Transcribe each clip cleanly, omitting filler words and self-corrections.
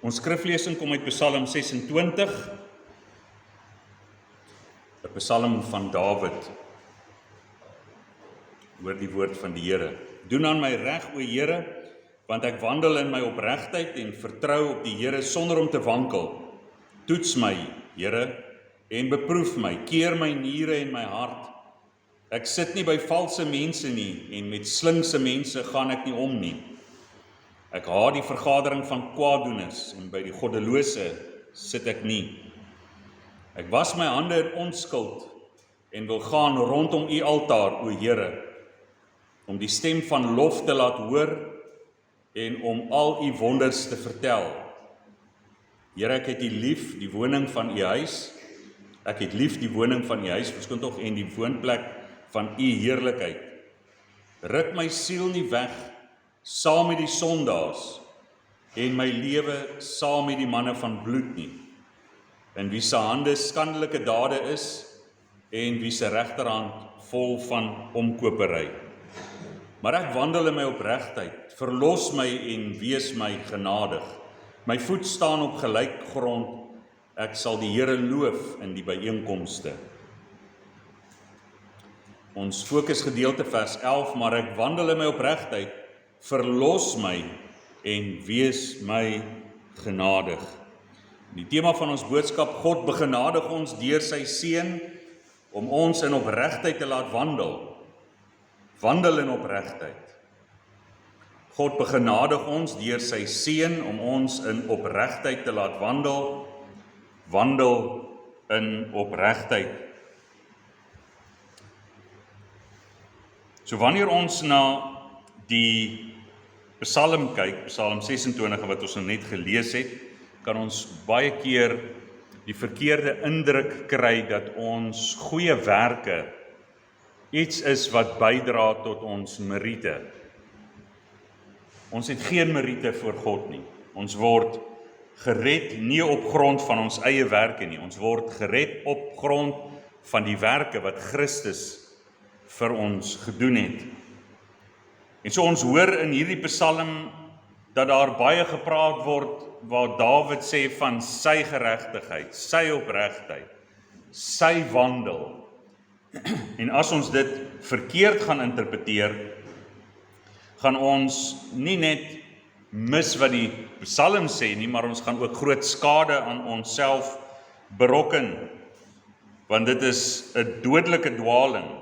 Ons skriflesing kom uit Psalm 26, 'n Psalm van Dawid. Hoor die woord van die Here. Doen aan my reg, o Here, want ek wandel in my opregtheid en vertrou op die Here sonder om te wankel. Toets my, Here, en beproef my, keer my niere en my hart. Ek sit nie by valse mense nie, en met slinkse mense gaan ek nie om nie. Ek haat die vergadering van kwaaddoeners, en by die goddelose sit ek nie. Ek was my hande in onskuld, en wil gaan rondom u altaar, o Here, om die stem van lof te laat hoor, en om al u wonders te vertel. Here, ek het u lief, die woning van u huis. Ek het lief die woning van u huis, verskoon tog, en die woonplek van u heerlikheid. Ruk my siel nie weg, saam met die sondaars, en my lewe saam met die manne van bloed nie, in wie se hande skandelike dade is, en wie se regterhand vol van omkopery. Maar ek wandel in my opregtheid, verlos my en wees my genadig. My voet staan op gelyk grond, ek sal die Here loof in die byeenkomste. Ons fokusgedeelte vers 11, maar ek wandel in my opregtheid, verlos my en wees my genadig. Die tema van ons boodskap, God begenadig ons deur sy seun om ons in opregtheid te laat wandel. Wandel in opregtheid. God begenadig ons deur sy seun om ons in opregtheid te laat wandel. Wandel in opregtheid. So wanneer ons na die Psalm kyk, Psalm 26 wat ons nou net gelees het, kan ons baie keer die verkeerde indruk kry dat ons goeie werke iets is wat bydra tot ons meriete. Ons het geen meriete voor God nie. Ons word gered nie op grond van ons eie werke nie. Ons word gered op grond van die werke wat Christus vir ons gedoen het. En so ons hoor in hierdie Psalm dat daar baie gepraat word waar Dawid sê van sy geregtigheid, sy opregtheid, sy wandel. En as ons dit verkeerd gaan interpreteer, gaan ons nie net mis wat die Psalm sê nie, maar ons gaan ook groot skade aan onsself berokken. Want dit is 'n dodelike dwaling,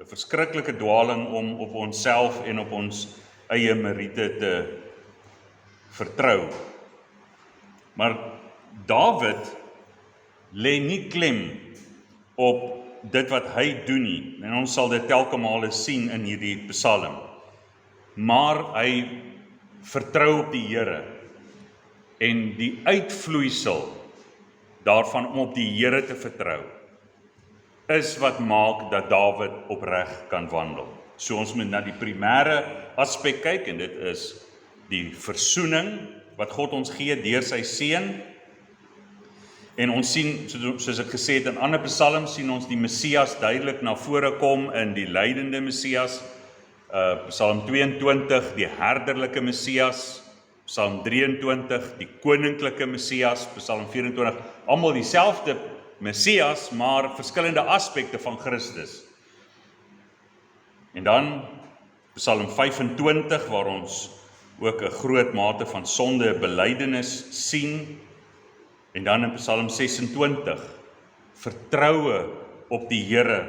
'n verskriklike dwaling om op onsself en op ons eie meriete te vertrou. Maar Dawid lê nie klem op dit wat hy doen nie, en ons sal dit telke male sien in hierdie Psalm. Maar hy vertrou op die Here, en die uitvloeisel daarvan om op die Here te vertrou, is wat maak dat Dawid opreg kan wandel. So ons moet na die primêre aspek kyk, en dit is die versoening wat God ons gee deur sy seun. En ons sien, soos ek gesê het in ander psalms, sien ons die Messias duidelik na vore kom in die lydende Messias. Psalm 22, die herderlike Messias. Psalm 23, die koninklike Messias. Psalm 24, almal dieselfde Messias, maar verskillende aspekte van Christus. En dan Psalm 25, waar ons ook 'n groot mate van sonde belydenis sien. En dan in Psalm 26, vertroue op die Here.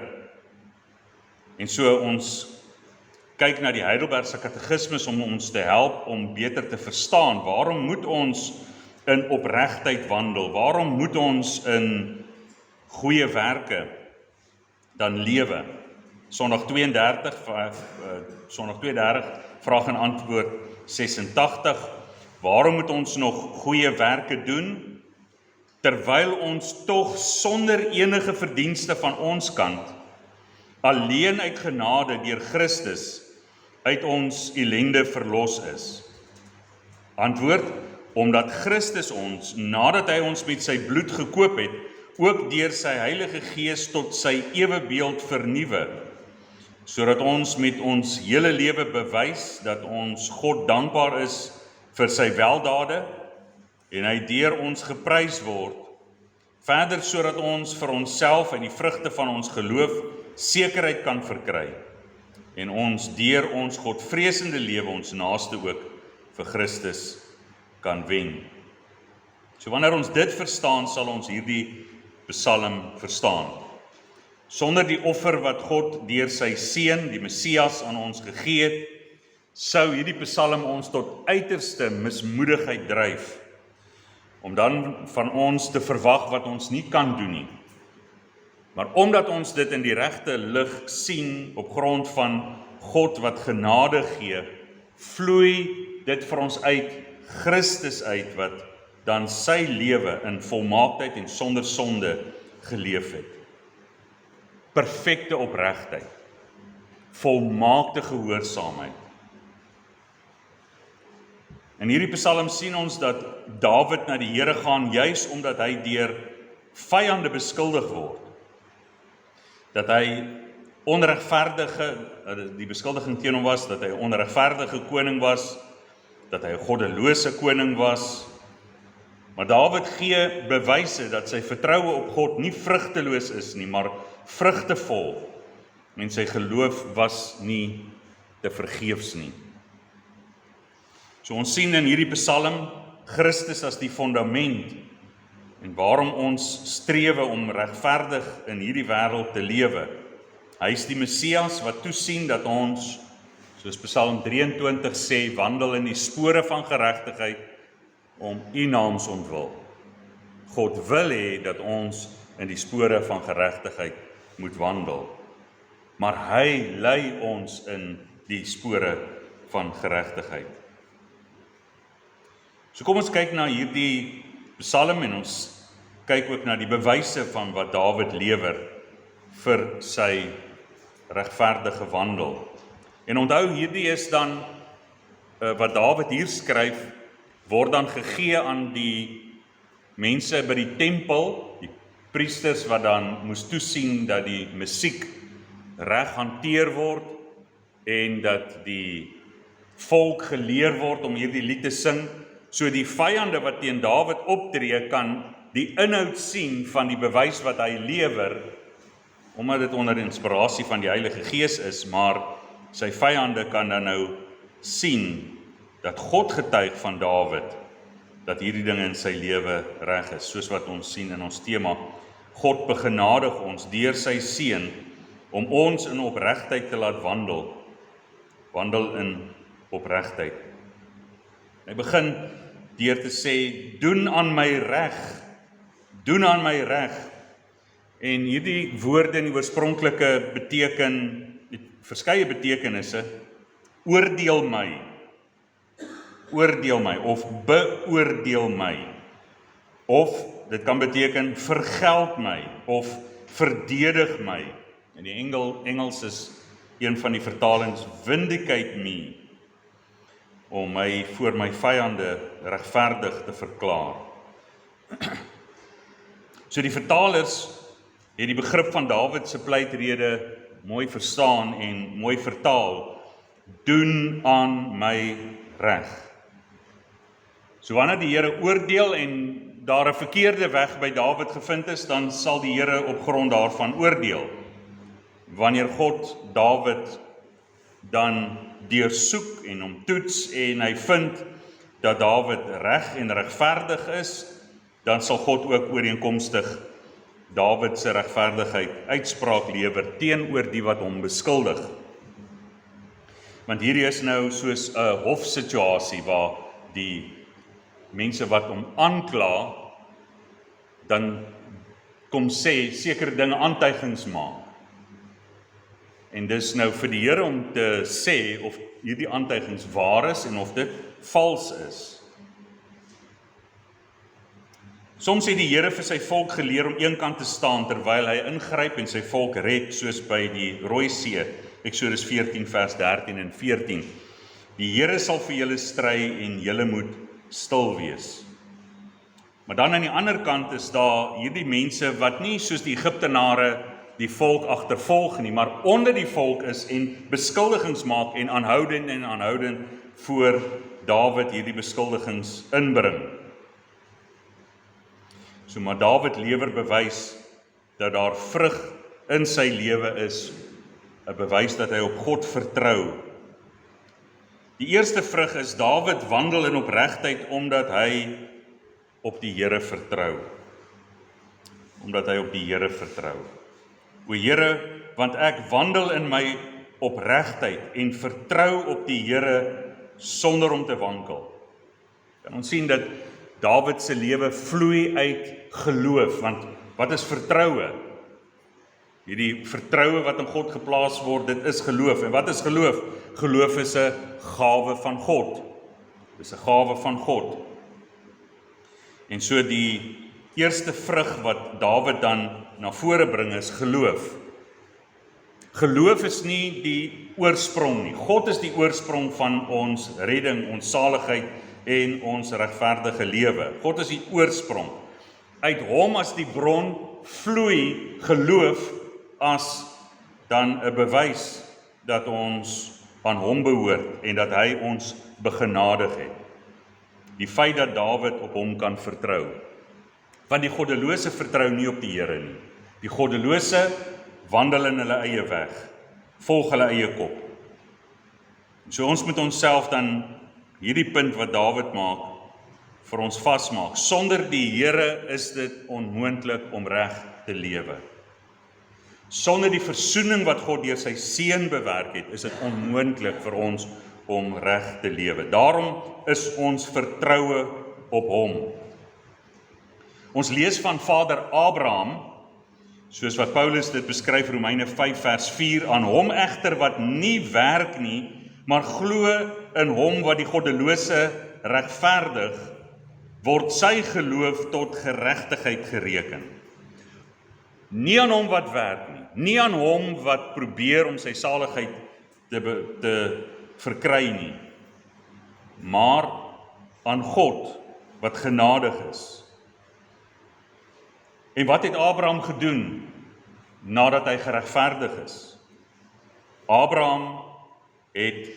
En so ons kyk na die Heidelbergse Katekismes om ons te help om beter te verstaan, waarom moet ons in opregtheid wandel? Waarom moet ons in goeie werke dan lewe? Sondag 32, vraag en antwoord 86, waarom moet ons nog goeie werke doen, terwyl ons tog sonder enige verdienste van ons kant, alleen uit genade deur Christus, uit ons ellende verlos is? Antwoord, omdat Christus ons, nadat hy ons met sy bloed gekoop het, ook deur sy Heilige Gees tot sy ewebeeld vernuwe, sodat ons met ons hele lewe bewys dat ons God dankbaar is vir sy weldade en hy deur ons geprys word, verder sodat ons vir onsself en die vrugte van ons geloof sekerheid kan verkry, en ons deur ons Godvreesende lewe ons naaste ook vir Christus kan wen. So wanneer ons dit verstaan, sal ons hierdie Psalm verstaan. Sonder die offer wat God deur sy seun, die Messias, aan ons gegee het, sou hierdie Psalm ons tot uiterste mismoedigheid dryf, om dan van ons te verwag wat ons nie kan doen nie. Maar omdat ons dit in die regte lig sien op grond van God wat genade gee, vloei dit vir ons uit Christus uit wat dan sy lewe in volmaaktheid en sonder sonde geleef het. Perfekte opregtheid, volmaakte gehoorsaamheid. In hierdie Psalm sien ons dat Dawid na die Here gaan juis omdat hy deur vyande beskuldig word. Dat hy die beskuldiging teen hom was, dat hy 'n onregverdige koning was, dat hy 'n goddelose koning was. Maar Dawid gee bewyse dat sy vertroue op God nie vrugteloos is nie, maar vrugtevol, en sy geloof was nie te vergeefs nie. So ons sien in hierdie Psalm Christus as die fondament en waarom ons strewe om regverdig in hierdie wêreld te lewe. Hy is die Messias wat toesien dat ons, soos Psalm 23 sê, wandel in die spore van geregtigheid om U naamsontwil. God wil hê dat ons in die spore van geregtigheid moet wandel. Maar hy lei ons in die spore van geregtigheid. So kom ons kyk na hierdie Psalm en ons kyk ook na die bewyse van wat Dawid lewer vir sy regverdige wandel. En onthou, hierdie is dan wat Dawid hier skryf, word dan gegee aan die mense by die tempel, die priesters wat dan moes toesien dat die musiek reg hanteer word en dat die volk geleer word om hierdie lied te sing. So die vyande wat teen Dawid optree kan die inhoud sien van die bewys wat hy lewer, omdat dit onder inspirasie van die Heilige Gees is, maar sy vyande kan dan nou sien dat God getuig van Dawid, dat hierdie dinge in sy lewe reg is, soos wat ons sien in ons tema. God begenadig ons deur sy seun om ons in opregtheid te laat wandel in opregtheid. Hy begin deur te sê, doen aan my reg, doen aan my reg. En hierdie woorde in die oorspronklike beteken, verskeie betekenisse, oordeel my of beoordeel my, of dit kan beteken vergeld my of verdedig my. In die Engels is een van die vertalings vindicate me, om my voor my vyande regverdig te verklaar. So die vertalers het die begrip van Dawid se pleitrede mooi verstaan en mooi vertaal, doen aan my reg. So wanneer die Here oordeel en daar 'n verkeerde weg by Dawid gevind is, dan sal die Here op grond daarvan oordeel. Wanneer God Dawid dan deursoek en hom toets en hy vind dat Dawid reg en regverdig is, dan sal God ook ooreenkomstig Dawid se regverdigheid uitspraak lewer teenoor die wat hom beskuldig. Want hierdie is nou soos 'n hofsituasie waar die mense wat hom aankla, dan kom sê sekere dinge aantuigings maak. En dis nou vir die Here om te sê of hierdie aantuigings waar is en of dit vals is. Soms het die Here vir sy volk geleer om eenkant te staan terwyl hy ingryp en sy volk red, soos by die Rooi See, Eksodus 14 vers 13 en 14. Die Here sal vir julle stry en julle moet stil wees. Maar dan aan die ander kant is daar hierdie mense wat nie soos die Egiptenare die volk agtervolg nie, maar onder die volk is en beskuldigings maak en aanhoudend voor Dawid hierdie beskuldigings inbring. So maar Dawid lewer bewys dat daar vrug in sy lewe is, 'n bewys dat hy op God vertrou. Die eerste vrug is Dawid wandel in opregtheid omdat hy op die Here vertrou. Omdat hy op die Here vertrou. O Here, want ek wandel in my opregtheid en vertrou op die Here sonder om te wankel. En ons sien dat Dawid se lewe vloei uit geloof, want wat is vertroue? Hierdie vertroue wat in God geplaas word, dit is geloof. En wat is geloof? Geloof is 'n gawe van God. Dis 'n gawe van God. En so die eerste vrug wat Dawid dan na vore bring is geloof. Geloof is nie die oorsprong nie. God is die oorsprong van ons redding, ons saligheid en ons regverdige lewe. God is die oorsprong. Uit hom as die bron vloei geloof as dan 'n bewys dat ons aan hom behoort en dat hy ons begenadig het. Die feit dat Dawid op hom kan vertrou. Want die goddelose vertrou nie op die Here nie. Die goddelose wandel in hulle eie weg, volg hulle eie kop. So ons moet onsself dan hierdie punt wat Dawid maak, vir ons vasmaak. Sonder die Here is dit onmoontlik om reg te lewe. Sonder die versoening wat God deur sy seun bewerk het, is dit onmoontlik vir ons om reg te lewe. Daarom is ons vertroue op hom. Ons lees van Vader Abraham, soos wat Paulus dit beskryf, Romeine 5 vers 4, aan hom egter wat nie werk nie, maar glo in hom wat die goddelose regverdig, word sy geloof tot geregtigheid gereken. Nie aan hom wat werk nie, nie aan hom wat probeer om sy saligheid te verkry nie, maar aan God wat genadig is. En wat het Abraham gedoen nadat hy geregverdig is? Abraham het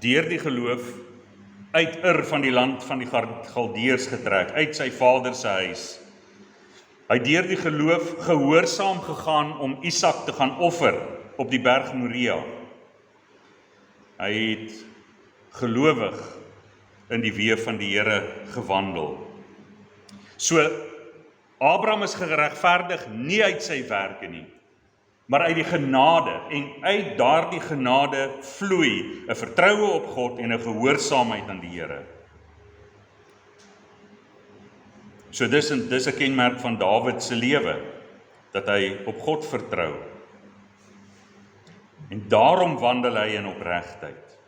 deur die geloof uit Ur van die land van die Galdeërs getrek, uit sy vader se huis. Hy het deur die geloof gehoorsaam gegaan om Isak te gaan offer op die berg Moria. Hy het gelowig in die weë van die Here gewandel. So Abraham is geregverdig nie uit sy werke nie, maar uit die genade, en uit daardie genade vloei 'n vertroue op God en 'n gehoorsaamheid aan die Here. So dis 'n kenmerk van Dawid se lewe, dat hy op God vertrou. En daarom wandel hy in opregtheid.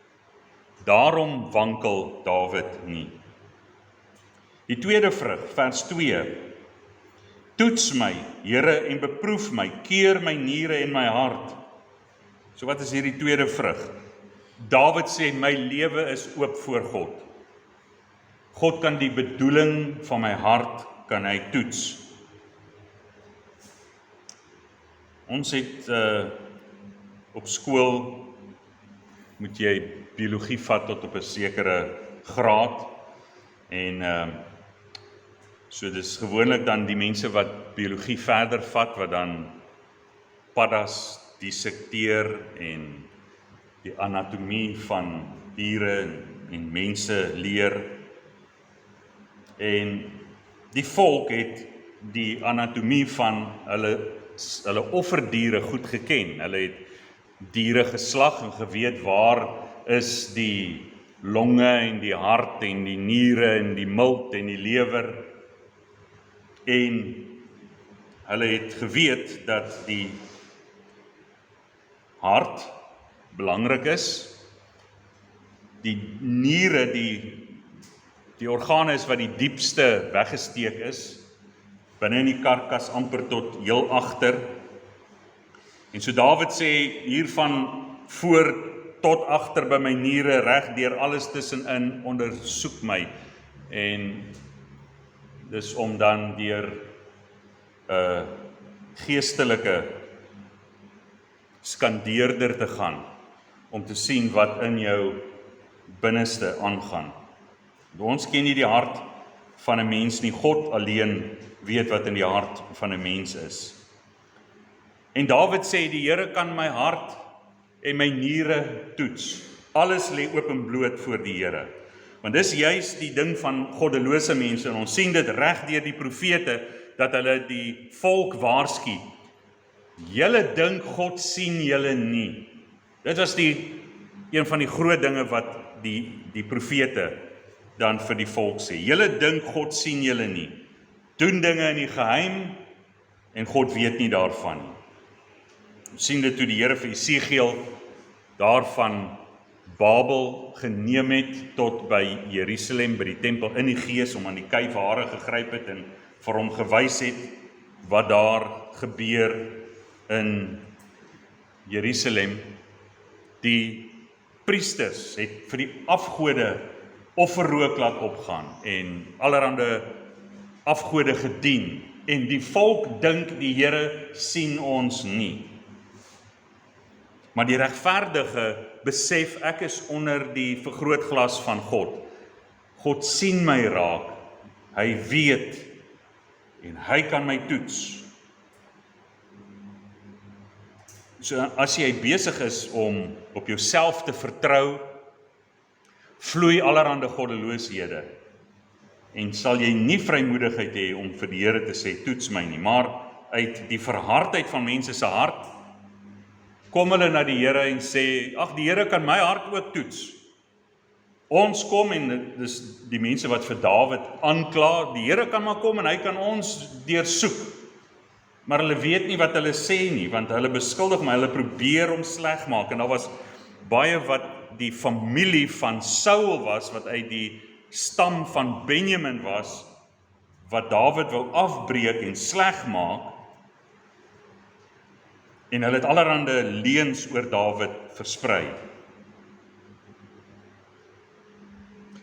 Daarom wankel Dawid nie. Die tweede vrug, vers 2. Toets my, Here, en beproef my, keer my niere en my hart. So wat is hierdie tweede vrug? Dawid sê, my lewe is oop voor God. God kan die bedoeling van my hart, kan hy toets. Ons het op skool, moet jy biologie vat tot op 'n sekere graad, en so dis gewoonlik dan die mense wat biologie verder vat, wat dan paddas dissekteer en die anatomie van diere en mense leer. En die volk het die anatomie van hulle offerdiere goed geken. Hulle het diere geslag en geweet waar is die longe en die hart en die niere en die milt en die lewer. En hulle het geweet dat die hart belangrik is, die niere, die organe is wat die diepste weggesteek is, binne in die karkas amper tot heel agter. En so Dawid sê, hiervan voor tot agter by my niere, reg deur alles tussenin, ondersoek my. En dis om dan deur 'n geestelike skandeerder te gaan, om te sien wat in jou binneste aangaan. Ons ken nie die hart van 'n mens nie, God alleen weet wat in die hart van 'n mens is. En Dawid sê, die Here kan my hart en my niere toets. Alles lê oop en bloot voor die Here. Want dis juis die ding van goddelose mense, en ons sien dit reg deur die profete, dat hulle die volk waarsku. Julle dink God sien julle nie. Dit was een van die groot dinge wat die profete dan vir die volk sê. Julle dink God sien julle nie. Doen dinge in die geheim, en God weet nie daarvan nie. Ons sien dit toe die Here vir Esegiel daarvan Babel geneem het tot by Jerusalem, by die tempel in die gees, om aan die kuif hare gegryp het en vir hom gewys het wat daar gebeur in Jerusalem. Die priesters het vir die afgode offerrook laat opgaan en allerhande afgode gedien, en die volk dink die Here sien ons nie. Maar die regverdige besef, ek is onder die vergrootglas van God. God sien my raak, hy weet, en hy kan my toets. So as jy besig is om op jouself te vertrou, vloei allerhande goddelooshede, en sal jy nie vrymoedigheid hê om vir die Here te sê, toets my nie, maar uit die verhardheid van mense se hart, kom hulle na die Here en sê, ag, die Here kan my hart ook toets. Ons kom, en dis die mense wat vir Dawid aankla, die Here kan maar kom en hy kan ons deursoek. Maar hulle weet nie wat hulle sê nie, want hulle beskuldig my, hulle probeer hom sleg maak, en daar was baie wat die familie van Saul was, wat uit die stam van Benjamin was, wat Dawid wou afbreek en sleg maak, en hulle het allerhande leuns oor Dawid versprei.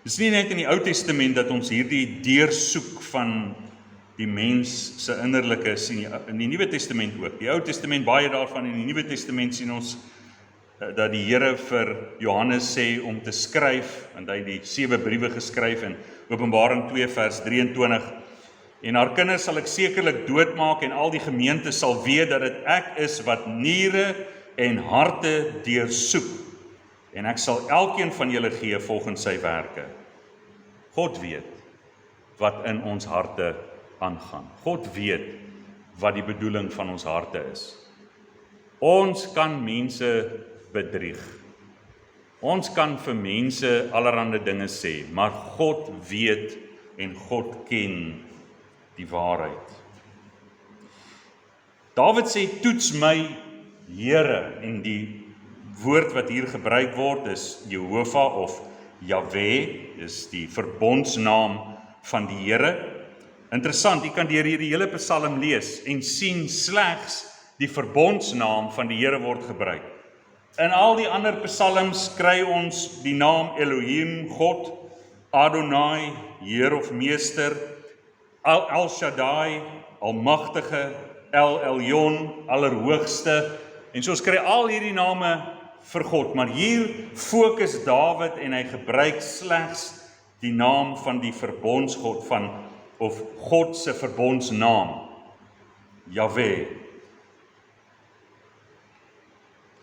Dis nie net in die Ou Testament dat ons hierdie deursoek van die mens se innerlike sien, in die Nuwe Testament ook. Die Ou Testament baie daarvan, in die Nuwe Testament sien ons dat die Here vir Johannes sê om te skryf, en hy het die 7 briewe geskryf in Openbaring 2 vers 23. En haar kinders sal ek sekerlik doodmaak, en al die gemeente sal weet dat dit ek is wat niere en harte deursoek, en ek sal elkeen van julle gee volgens sy werke. God weet wat in ons harte aangaan. God weet wat die bedoeling van ons harte is. Ons kan mense bedrieg. Ons kan vir mense allerhande dinge sê, maar God weet en God ken die waarheid. Dawid sê, toets my Here, en die woord wat hier gebruik word is Jehovah of Jahwe, is die verbondsnaam van die Here. Interessant, jy kan deur hierdie hele Psalm lees en sien slegs die verbondsnaam van die Here word gebruik. In al die ander psalms kry ons die naam Elohim, God, Adonai, Heer of Meester, El Shaddai, Almagtige, El Elyon, Allerhoogste, en so ons kry al hierdie name vir God, maar hier fokus Dawid en hy gebruik slegs die naam van die verbondsgod of God se verbondsnaam, Jahwe.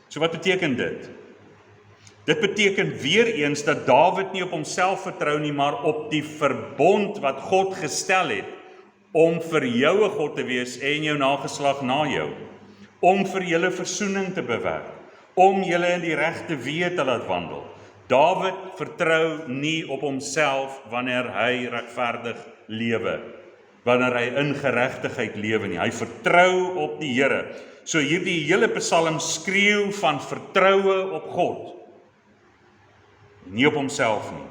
So wat beteken dit? Dit beteken weer eens dat Dawid nie op homself vertrou nie, maar op die verbond wat God gestel het, om vir jou 'n God te wees en jou nageslag na jou, om vir julle versoening te bewerk, om julle in die regte weë te laat wandel. Dawid vertrou nie op homself wanneer hy regverdig lewe, wanneer hy in geregtigheid lewe nie. Hy vertrou op die Here. So hierdie hele Psalm skreeu van vertroue op God, nie op homself nie.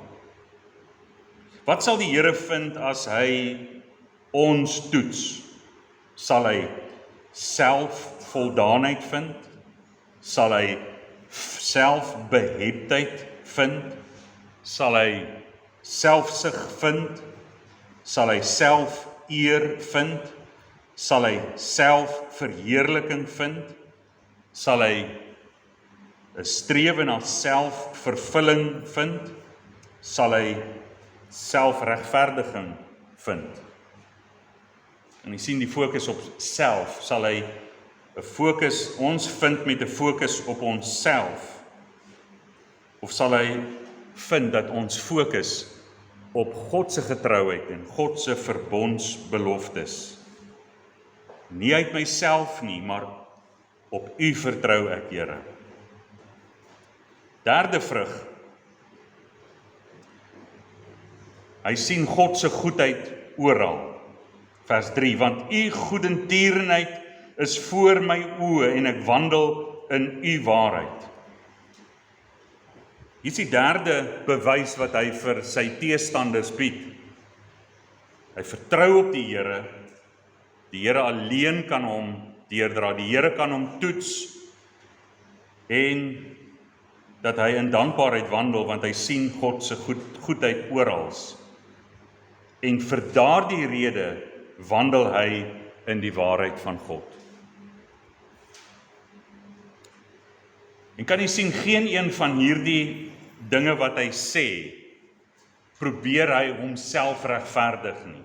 Wat sal die Here vind as hy ons toets? Sal hy selfvoldaanheid vind? Sal hy selfbeheptheid vind? Sal hy selfsug vind? Sal hy selfeer vind? Sal hy selfverheerliking vind? Sal hy 'n strewe na selfvervulling vind? Sal hy selfregverdiging vind? En jy sien die fokus op self, sal hy 'n fokus ons vind met 'n fokus op onsself, of sal hy vind dat ons fokus op God se getrouheid en God se verbondsbeloftes. Nie uit myself nie, maar op U vertrou ek, Here. Derde vrug. Hy sien God se goedheid oral. Vers 3, want U goedertierenheid is voor my oë en ek wandel in U waarheid. Hier is die derde bewys wat hy vir sy teestanders bied. Hy vertrou op die Here. Die Here alleen kan hom deurdra. Die Here kan hom toets en dat hy in dankbaarheid wandel, want hy sien God se goedheid oral. En vir daardie rede wandel hy in die waarheid van God. En kan jy sien, geen een van hierdie dinge wat hy sê, probeer hy homself regverdig nie.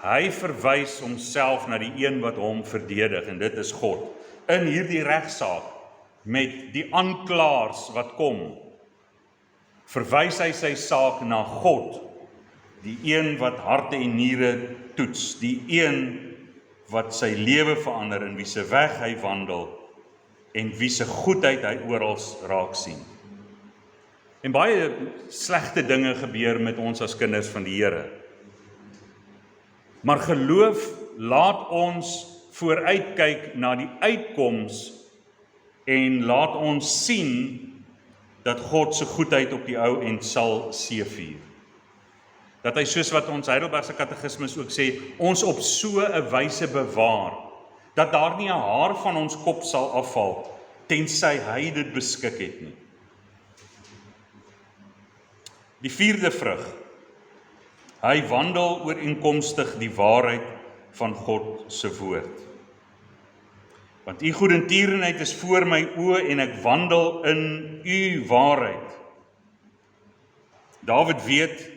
Hy verwys homself na die een wat hom verdedig, en dit is God. In hierdie regsaak, met die aanklaers wat kom, verwys hy sy saak na God, die een wat harte en niere toets, die een wat sy lewe verander, en wie se weg hy wandel, en wie se goedheid hy oral raak sien. En baie slegte dinge gebeur met ons as kinders van die Here. Maar geloof laat ons vooruitkyk na die uitkoms en laat ons sien dat God se goedheid op die ou end sal seëvier. Dat hy, soos wat ons Heidelbergse katekismes ook sê, ons op so 'n wyse bewaar, dat daar nie 'n haar van ons kop sal afval, tensy hy dit beskik het nie. Die vierde vrug. Hy wandel ooreenkomstig die waarheid van God se woord. Want U goedertierenheid is voor my oë en ek wandel in U waarheid. Dawid weet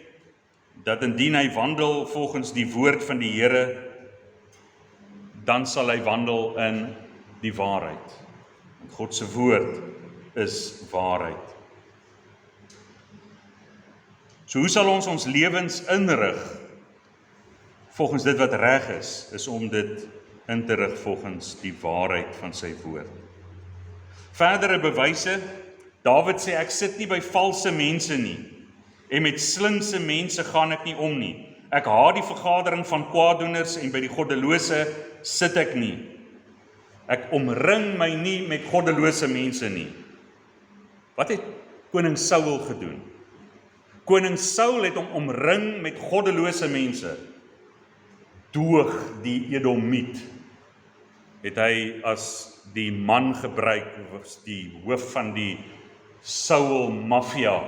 dat indien hy wandel volgens die woord van die Here, dan sal hy wandel in die waarheid. Want God se woord is waarheid. So hoe sal ons lewens inrig volgens dit wat reg is om dit in te rig volgens die waarheid van sy woord. Verdere bewyse, Dawid sê ek sit nie by valse mense nie, en met slinkse mense gaan ek nie om nie. Ek haat die vergadering van kwaaddoeners en by die goddelose sit ek nie. Ek omring my nie met goddelose mense nie. Wat het koning Saul gedoen? Koning Saul het hom omring met goddelose mense. Doeg die Edomiet het hy as die man gebruik, was die hoof van die Saul mafia,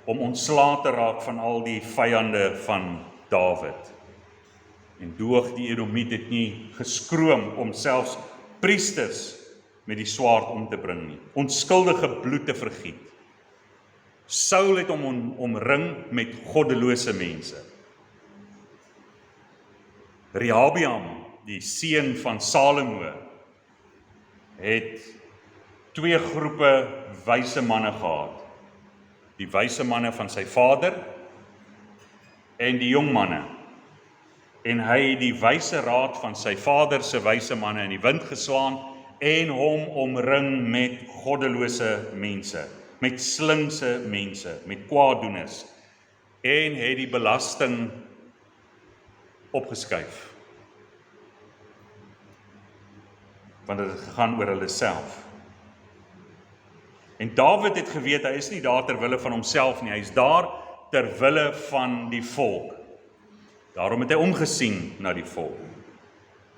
om ontslae te raak van al die vyande van Dawid. En Doeg die Edomiet het nie geskroom om selfs priesters met die swaard om te bring nie, onskuldige bloed te vergiet. Saul het hom omring met goddelose mense. Rehabeam, die seun van Salomo, het 2 groepe wyse manne gehad. Die wyse manne van sy vader en die jong manne. En hy het die wyse raad van sy vader se wyse manne in die wind geslaan en hom omring met goddelose mense, met slinkse mense, met kwaaddoeners, en het die belasting opgeskuif. Want dit het gegaan oor hulle self. En Dawid het geweet, hy is nie daar ter wille van homself nie, hy is daar ter wille van die volk. Daarom het hy omgesien na die volk.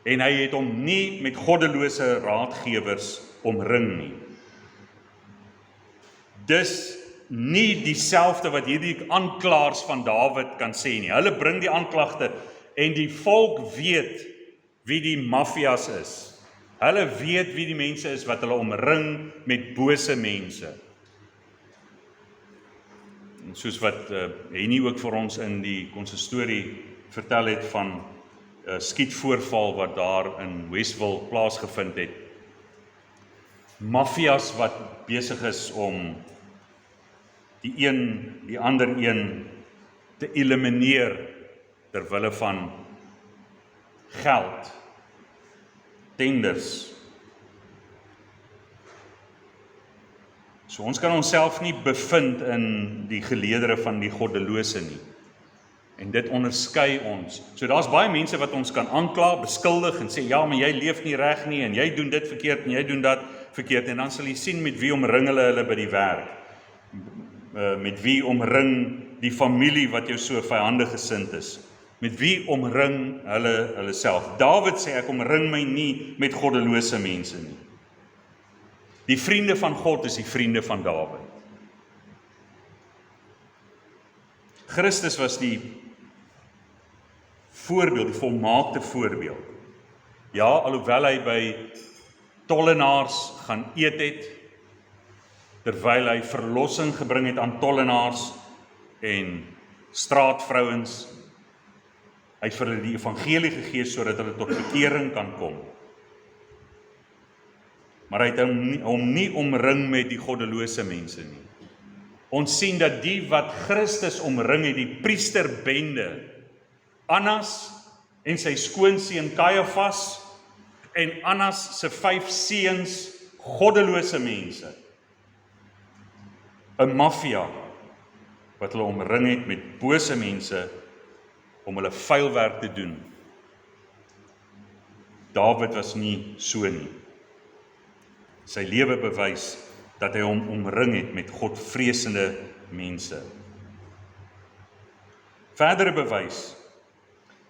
En hy het hom nie met goddelose raadgewers omring nie. Dis nie dieselfde wat hierdie aanklaers van Dawid kan sê nie. Hulle bring die aanklagte en die volk weet wie die mafias is. Hulle weet wie die mense is wat hulle omring met bose mense. En soos wat Henny ook vir ons in die konsistorie vertel het van skietvoorval wat daar in Westville plaasgevind het. Mafias wat besig is om die ander een te elimineer terwille van geld, tenders. So ons kan onsself nie bevind in die geleedere van die goddelose nie. En dit onderskei ons. So daar's baie mense wat ons kan aankla, beskuldig en sê, ja, maar jy leef nie reg nie, en jy doen dit verkeerd, en jy doen dat verkeerd, en dan sal jy sien met wie omring hulle by die werk. Met wie omring die familie wat jou so vyandig gesind is. Met wie omring hulle self. Dawid sê, ek omring my nie met goddelose mense nie. Die vriende van God is die vriende van Dawid. Christus was die voorbeeld, die volmaakte voorbeeld. Ja, alhoewel hy by tollenaars gaan eet het, terwyl hy verlossing gebring het aan tollenaars en straatvrouens, hy het vir hulle die evangelie gegee sodat hulle tot bekering kan kom. Maar hy het hom nie omring met die goddelose mense nie. Ons sien dat die wat Christus omring het, die priesterbende, Annas en sy skoonseun Kajafas en Annas se 5 seuns, goddelose mense. 'n Mafia wat hulle omring het met bose mense om hulle vuil werk te doen. Dawid was nie so nie. Sy lewe bewys dat hy hom omring het met godvreesende mense. Verdere bewys.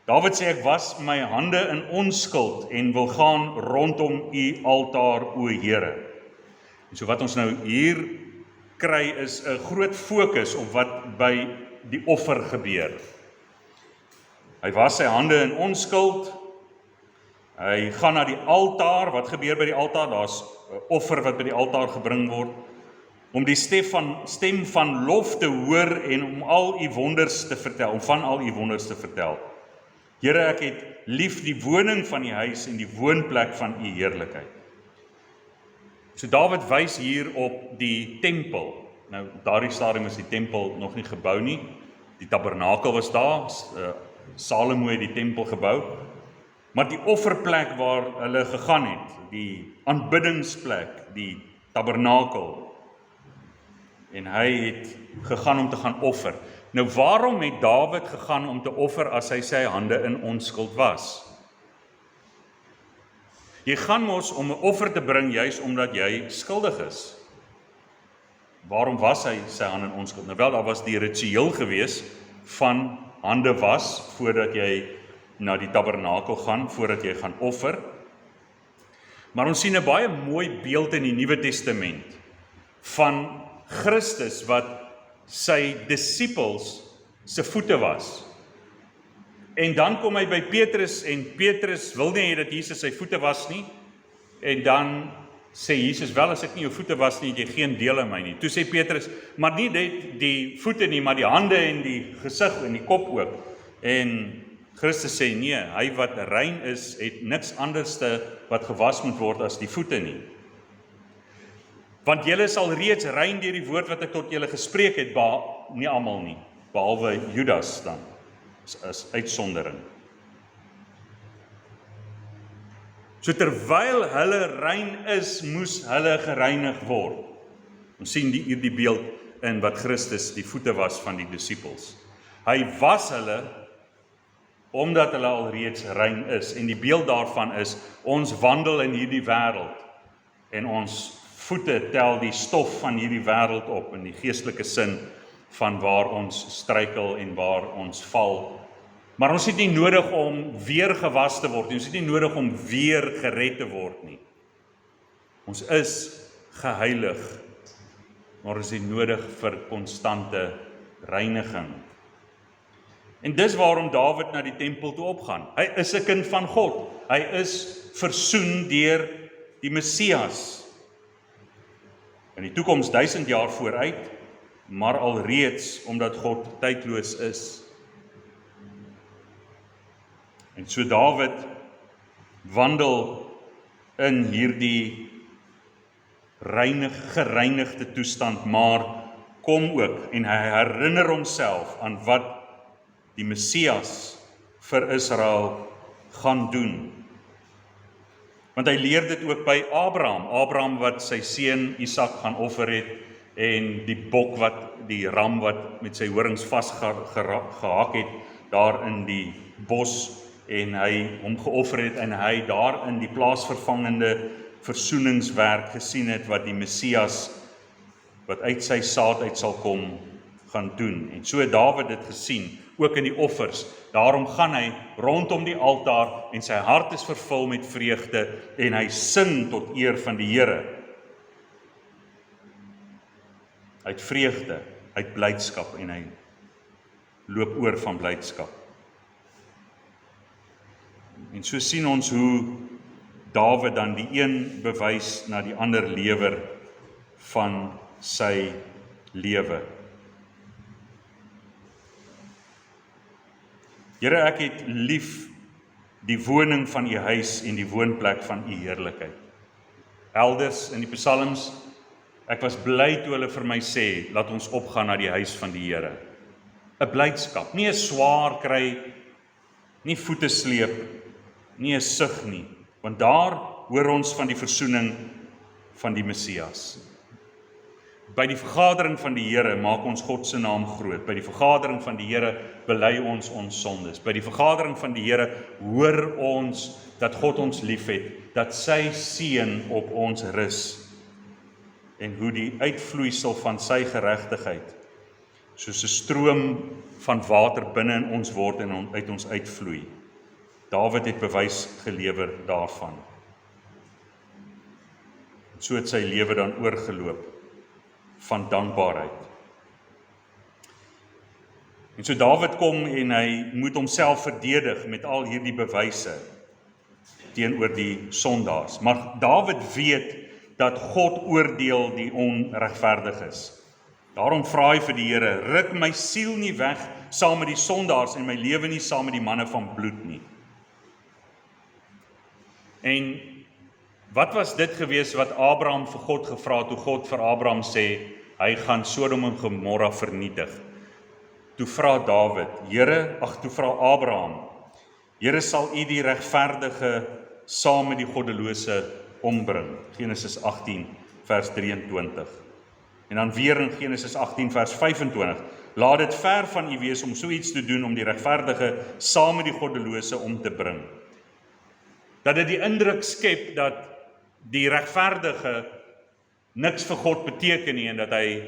Dawid sê, ek was my hande in onskuld en wil gaan rondom u altaar, o Here. En so wat ons nou hier kry is 'n groot fokus op wat by die offer gebeur. Hy was sy hande in onskuld, hy gaan na die altaar, wat gebeur by die altaar? Daar's 'n offer wat by die altaar gebring word, om die stem van lof te hoor en om al u wonders te vertel, om van al u wonders te vertel. Here, ek het lief die woning van die huis en die woonplek van u heerlikheid. So Dawid wys hier op die tempel. Nou, daardie stadium is die tempel nog nie gebou nie. Die tabernakel was daar, Salomo het die tempel gebou. Maar die offerplek waar hulle gegaan het, die aanbiddingsplek, die tabernakel, en hy het gegaan om te gaan offer. Nou waarom het Dawid gegaan om te offer as hy sy hande in onskuld was? Jy gaan mos om 'n offer te bring juis omdat jy skuldig is. Waarom was hy sy hande in onskuld? Nou wel, daar was die ritueel gewees van hande was voordat jy na die tabernakel gaan, voordat jy gaan offer. Maar ons sien 'n baie mooi beeld in die Nuwe Testament van Christus wat sy disippels se voete was. En dan kom hy by Petrus en Petrus wil nie hê dat Jesus sy voete was nie. En dan sê Jesus, wel as ek nie jou voete was nie, het jy geen deel in my nie. Toe sê Petrus, maar nie net die voete nie, maar die hande en die gesig en die kop ook. En Christus sê nee, hy wat rein is, het niks anderste wat gewas moet word as die voete nie. Want julle is al reeds rein deur die woord wat ek tot julle gespreek het, nie almal nie, behalwe Judas dan, as uitsondering. So terwyl hulle rein is, moes hulle gereinig word. Ons sien hier die beeld in wat Christus die voete was van die disippels. Hy was hulle, omdat hulle al reeds rein is, en die beeld daarvan is, ons wandel in hierdie wêreld, en ons voete tel die stof van hierdie wêreld op, in die geestelike sin van waar ons struikel en waar ons val. Maar ons het nie nodig om weer gewas te word nie, ons het nie nodig om weer gered te word nie. Ons is geheilig, maar ons het nodig vir konstante reiniging. En dis waarom Dawid na die tempel toe opgaan. Hy is 'n kind van God. Hy is versoen deur die Messias. In die toekoms 1000 jaar vooruit, maar alreeds omdat God tydloos is. En so Dawid wandel in hierdie gereinigde toestand, maar kom ook en hy herinner homself aan wat die Messias vir Israel gaan doen. Want hy leer dit ook by Abraham wat sy seun Isak gaan offer het, en die bok die ram wat met sy horings vasgehak het, daar in die bos, en hy hom geoffer het, en hy daar in die plaasvervangende versoeningswerk gesien het, wat die Messias, wat uit sy saad uit sal kom, gaan doen. En so het Dawid dit gesien, ook in die offers. Daarom gaan hy rondom die altaar, en sy hart is vervul met vreugde, en hy sing tot eer van die Here. Uit vreugde, uit blydskap, en hy loop oor van blydskap. En so sien ons hoe Dawid dan die een bewys na die ander lewer van sy lewe. Here, ek het lief die woning van u huis en die woonplek van u heerlikheid. Elders in die psalms, ek was bly toe hulle vir my sê, laat ons opgaan na die huis van die Here. 'n Blydskap, nie 'n swaar kry, nie voete sleep, nie 'n sug nie, want daar hoor ons van die versoening van die Messias. By die vergadering van die Here maak ons God se naam groot. By die vergadering van die Here bely ons sondes. By die vergadering van die Here hoor ons dat God ons liefhet, dat sy seën op ons rus, en hoe die uitvloeisel van sy geregtigheid soos 'n stroom van water binne in ons word en uit ons uitvloei. Dawid het bewys gelewer daarvan. So het sy lewe dan oorgeloop van dankbaarheid. En so Dawid kom en hy moet homself verdedig met al hierdie bewyse teenoor die sondaars. Maar Dawid weet dat God oordeel die onregverdiges. Daarom vra hy vir die Here, ruk my siel nie weg saam met die sondaars en my lewe nie saam met die manne van bloed nie. En wat was dit gewees wat Abraham vir God gevra het, toe God vir Abraham sê, hy gaan Sodom en Gomorra vernietig? Toe vra Abraham, Here, sal u die regverdige saam met die goddelose ombring? Genesis 18 vers 23. En dan weer in Genesis 18 vers 25. Laat dit ver van u wees om so iets te doen om die regverdige saam met die goddelose om te bring. Dat dit die indruk skep dat die regverdige niks vir God beteken nie, en dat hy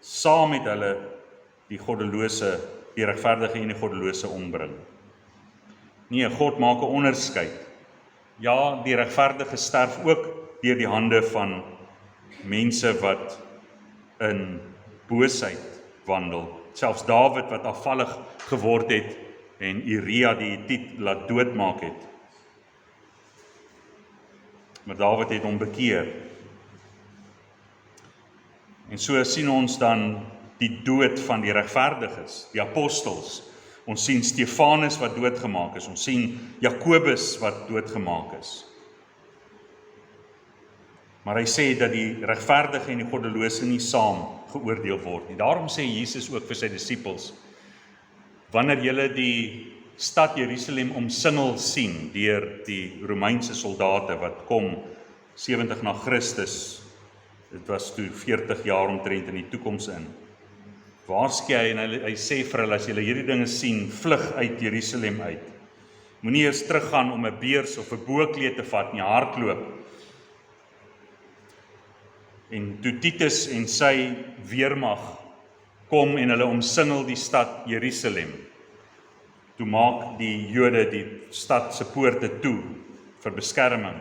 saam met hulle die goddelose, die regverdige en die goddelose ombring. Nee, God maak 'n onderskeid. Ja, die regverdige sterf ook deur die hande van mense wat in boosheid wandel. Selfs Dawid wat afvallig geword het en Uria die Hethiet laat doodmaak het. Maar Dawid het hom bekeer. En so sien ons dan die dood van die regverdiges, die apostels. Ons sien Stefanus wat doodgemaak is, ons sien Jakobus wat doodgemaak is. Maar hy sê dat die regverdige en die goddelose nie saam geoordeel word nie. Daarom sê Jesus ook vir sy disippels, wanneer julle die stad Jerusalem omsingel sien deur die Romeinse soldate wat kom 70 na Christus, dit was toe 40 jaar omtrent in die toekoms in. Waarsku hy en hy sê vir hulle, as julle hierdie dinge sien, vlug uit Jerusalem uit. Moenie eers teruggaan om 'n beurs of 'n boekleed te vat nie, hardloop. En toe Titus en sy weermag kom en hulle omsingel die stad Jerusalem, toe maak die Jode die stad se poorte toe vir beskerming.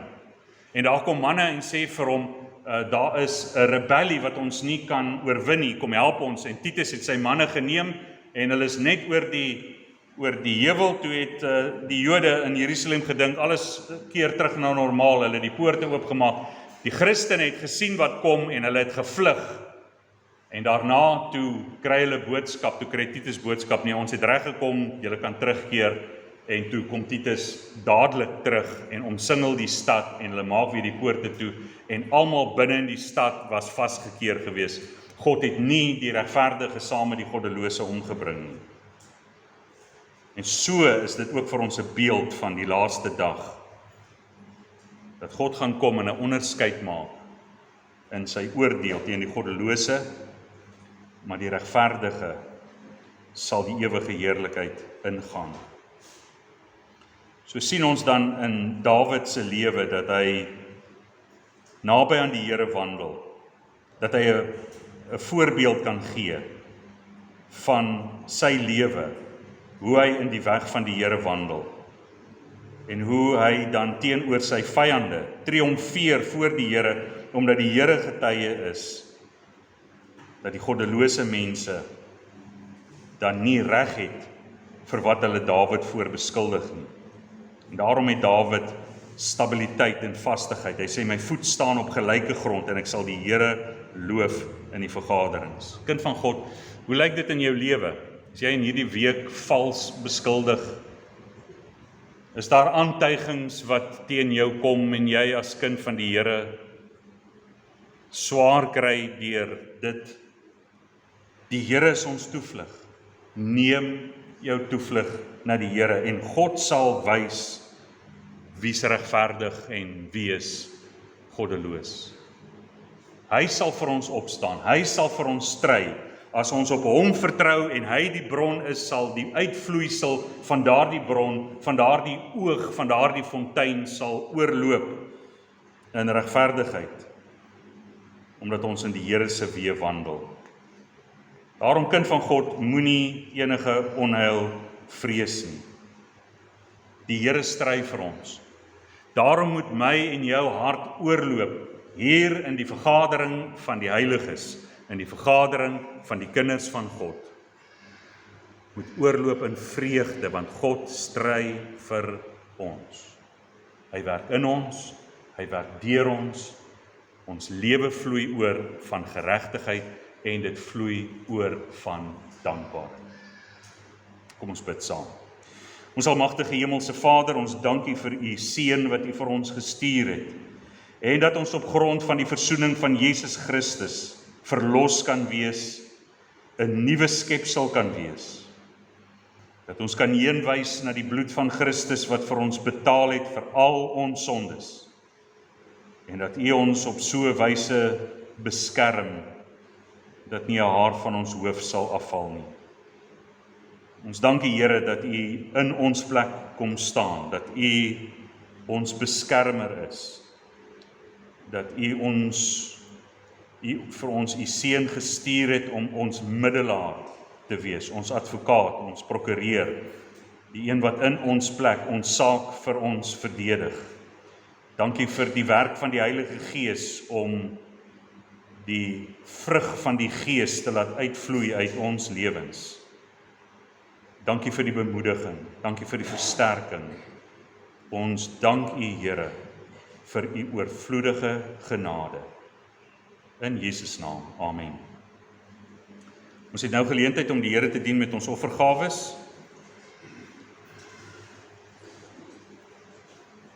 En daar kom manne en sê vir hom, daar is 'n rebellie wat ons nie kan oorwin nie, kom help ons. En Titus het sy manne geneem en hulle is net oor die heuwel. Toe het die Jode in Jerusalem gedink, alles keer terug na normaal, hulle het die poorte oopgemaak. Die Christene het gesien wat kom en hulle het gevlug. En daarna toe kry hulle boodskap, toe kry Titus boodskap, nee, ons het reg gekom, julle kan terugkeer. En toe kom Titus dadelik terug en omsingel die stad en hulle maak weer die poorte toe en almal binne in die stad was vasgekeer gewees. God het nie die regverdige saam met die goddelose omgebring nie. En so is dit ook vir ons 'n beeld van die laaste dag. Dat God gaan kom en 'n onderskeid maak in sy oordeel teen die goddelose, maar die regverdige sal die ewige heerlikheid ingaan. So sien ons dan in Dawid se lewe dat hy naby aan die Here wandel, dat hy 'n voorbeeld kan gee van sy lewe, hoe hy in die weg van die Here wandel, en hoe hy dan teenoor sy vyande triomfeer voor die Here, omdat die Here getuie is, dat die goddelose mense dan nie reg het vir wat hulle Dawid voor beskuldig nie. En daarom het Dawid stabiliteit en vastigheid. Hy sê, my voet staan op gelyke grond en ek sal die Here loof in die vergaderings. Kind van God, hoe lyk dit in jou lewe? As jy in hierdie week vals beskuldig, is daar aantuigings wat teen jou kom en jy as kind van die Here swaar kry deur dit? Die Here is ons toevlug. Neem jou toevlug na die Here en God sal wys wie is regverdig en wie is goddeloos. Hy sal vir ons opstaan, hy sal vir ons stry. As ons op hom vertrou en hy die bron is, sal die uitvloeisel van daardie bron, van daardie oog, van daardie fontein sal oorloop in regverdigheid, omdat ons in die Here se weë wandel. Daarom, kind van God, moenie enige onheil vrees nie. Die Here stry vir ons. Daarom moet my en jou hart oorloop hier in die vergadering van die heiliges, in die vergadering van die kinders van God. Moet oorloop in vreugde, want God stry vir ons. Hy werk in ons, hy werk deur ons lewe vloei oor van geregtigheid en dit vloei oor van dankbaarheid. Kom ons bid saam. Ons almagtige hemelse Vader, ons dankie vir u seun wat u vir ons gestuur het, en dat ons op grond van die versoening van Jesus Christus verlos kan wees, 'n nuwe skepsel kan wees. Dat ons kan heenwys na die bloed van Christus wat vir ons betaal het vir al ons sondes, en dat u ons op so 'n wyse beskerm, dat nie 'n haar van ons hoof sal afval nie. Ons dank u Here dat u in ons plek kom staan, dat u ons beskermer is, dat u vir ons u seun gestuur het om ons middelaar te wees, ons advokaat, ons prokureur, die een wat in ons plek ons saak vir ons verdedig. Dankie vir die werk van die Heilige Gees om die vrug van die Gees te laat uitvloei uit ons lewens. Dankie vir die bemoediging, dankie vir die versterking. Ons dank u Here vir u oorvloedige genade. In Jesus naam, amen. Ons het nou geleentheid om die Here te dien met ons offergawes.